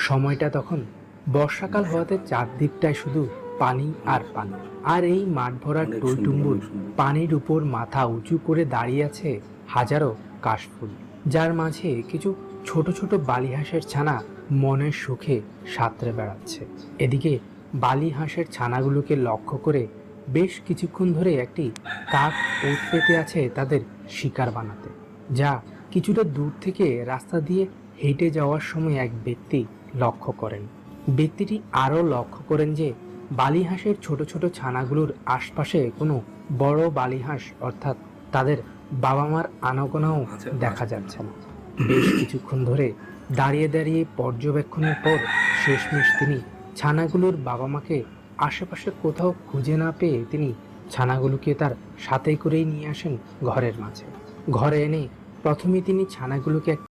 সময়টা তখন বর্ষাকাল হওয়াতে চারদিকটায় শুধু পানি আর পানি। আর এই মাঠ ভরা অনেক সুন্দর, টইটুম্বুর অনেক সুন্দর। পানির উপর মাথা উঁচু করে দাঁড়িয়ে আছে হাজারো কাশফুল, যার মাঝে কিছু ছোট ছোট বালিহাঁসের ছানা মনের সুখে সাঁতরে বেড়াচ্ছে। এদিকে বালিহাঁসের ছানাগুলোকে লক্ষ্য করে বেশ কিছুক্ষণ ধরে একটি কাক ওত পেতে আছে তাদের শিকার বানাতে, যা কিছুটা দূর থেকে রাস্তা দিয়ে হেঁটে যাওয়ার সময় এক ব্যক্তি লক্ষ্য করেন। ব্যক্তিটি আরও লক্ষ্য করেন যে বালিহাঁসের ছোট ছোট ছানাগুলোর আশপাশে কোনো বড় বালিহাঁস অর্থাৎ তাদের বাবা মার আনাগোনাও দেখা যাচ্ছে না। বেশ কিছুক্ষণ ধরে দাঁড়িয়ে দাঁড়িয়ে পর্যবেক্ষণের পর শেষমেশ তিনি ছানাগুলোর বাবা মাকে আশেপাশে কোথাও খুঁজে না পেয়ে তিনি ছানাগুলোকে তার সাথে করেই নিয়ে আসেন ঘরের মাঝে। ঘরে এনে প্রথমে তিনি ছানাগুলোকে